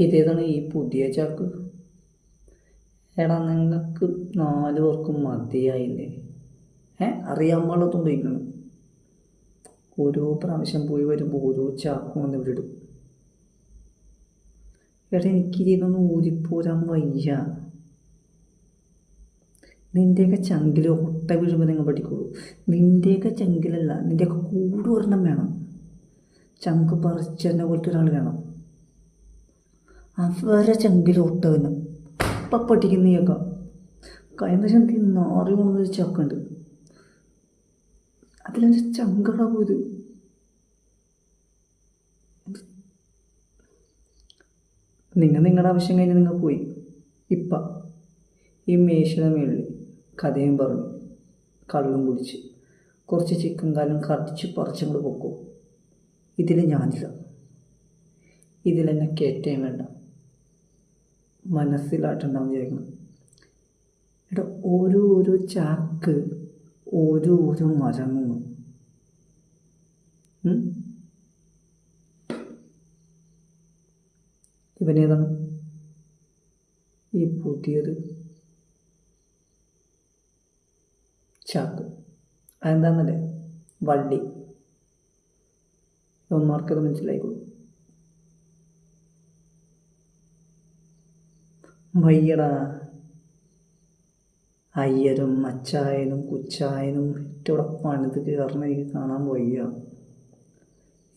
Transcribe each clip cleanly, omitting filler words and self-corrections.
ഇതേതാണ് ഈ പുതിയ ചാക്ക്? എടാ നിങ്ങൾക്ക് 4 പേർക്കും മതിയായില്ലേ? അറിയാൻ പാടത്തും പോയിക്കണം. ഓരോ പ്രാവശ്യം പോയി വരുമ്പോൾ ഓരോ ചാക്കും വന്ന് വിടും. എടാ എനിക്കിതൊന്നും ഊരിപ്പോരാൻ വയ്യ. നിൻ്റെയൊക്കെ ചങ്കിൽ ഒട്ട വീഴുമ്പോൾ നിങ്ങൾ പഠിക്കുള്ളൂ. നിൻ്റെയൊക്കെ ചങ്കിലല്ല, നിൻ്റെയൊക്കെ കൂടെ ഒരെണ്ണം വേണം. ചങ്ക് പറിച്ചെന്നെ പോലത്തെ ഒരാൾ വേണം. അവരെ ചങ്കിൽ ഒട്ടവന് ഇപ്പം പഠിക്കുന്നേക്കാം. കഴിഞ്ഞ ശക്തി 4 ചക്കുണ്ട്. അതിലെൻ്റെ ചങ്കടാ പോയത്. നിങ്ങളുടെ ആവശ്യം കഴിഞ്ഞ് നിങ്ങൾ പോയി. ഇപ്പം ഈ മേശയുടെ മേളിൽ കഥയും പറഞ്ഞു കള്ളും കുടിച്ച് കുറച്ച് ചിക്കൻ കാലും കടിച്ച് പറിച്ചങ്ങോട്ട് പൊക്കോ. ഇതിൽ ഞാനില്ല. ഇതിലെന്നെ കയറ്റേം വേണ്ട. മനസ്സിലായിട്ടുണ്ടാവും വിചാരിക്കണം. എടാ ഓരോ ചാക്ക് ഓരോ മരങ്ങുന്നു. ഇവനേതാണ് ഈ പുതിയത് ചാക്ക്? അതെന്താന്നല്ലേ? വള്ളി. ഇവന്മാർക്കത് മനസ്സിലായിക്കോളൂ. വയ്യടാ. അയ്യരും അച്ചായനും കുച്ചായനും ഇവിടെ പണിത് കയറണ എനിക്ക് കാണാൻ വയ്യ.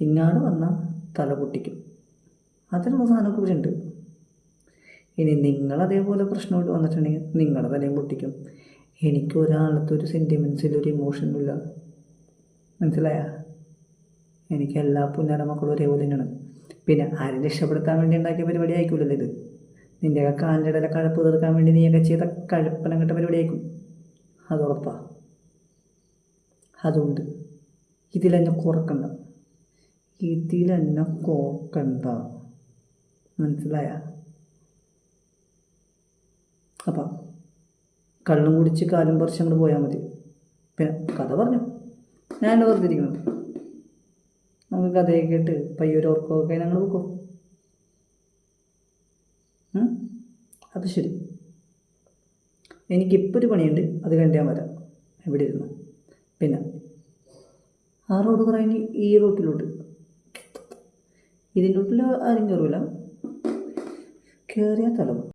ഇങ്ങാട് വന്നാൽ തല പൊട്ടിക്കും. അതിനുള്ള സാധനമൊക്കെ ഇവിടെ ഉണ്ട്. ഇനി നിങ്ങളതേപോലെ പ്രശ്നമായിട്ട് വന്നിട്ടുണ്ടെങ്കിൽ നിങ്ങളുടെ തലയും പൊട്ടിക്കും. എനിക്ക് ഒരാളത്തെ ഒരു സെൻറ്റിമെൻസിൽ ഒരു ഇമോഷനും ഇല്ല. മനസ്സിലായ? എനിക്ക് എല്ലാ പുന്നാര മക്കളും ഒരേപോലെ തന്നെയാണ്. പിന്നെ ആരും രക്ഷപ്പെടുത്താൻ വേണ്ടി ഉണ്ടാക്കിയ പരിപാടി ആയിക്കൂലല്ലോ ഇത്. നിൻ്റെയൊക്കെ കാലിൻ്റെ ഇടയിലെ കഴപ്പ് തീർക്കാൻ വേണ്ടി നീയൊക്കെ ചെയ്ത കഴപ്പനം കെട്ട പരിപാടി ആയിരിക്കും. അത് ഉറപ്പാ. അതുകൊണ്ട് ഇതിലെന്നെ കുറക്കണ്ട. മനസ്സിലായ? അപ്പം കള്ളും കുടിച്ച് കാലും പറിച്ച് അങ്ങോട്ട് പോയാൽ മതി. പിന്നെ കഥ പറഞ്ഞു ഞാൻ വെറുതെ ഇരിക്കണം. നമുക്ക് കഥയൊക്കെ കേട്ട് പയ്യൊരു ഓർക്കൊക്കെ ഞങ്ങൾ വെക്കോ. അത് ശരി. എനിക്കിപ്പോൾ ഒരു പണിയുണ്ട്, അത് കഴിഞ്ഞ് ഞാൻ വരാം. എവിടെ ഇരുന്നു? പിന്നെ ആ റോഡ് കുറേ ഈ റോട്ടിലോട്ട്. ഇതിൻ്റെ റോട്ടിൽ ആരും കയറൂല. കയറിയാൽ തലവും.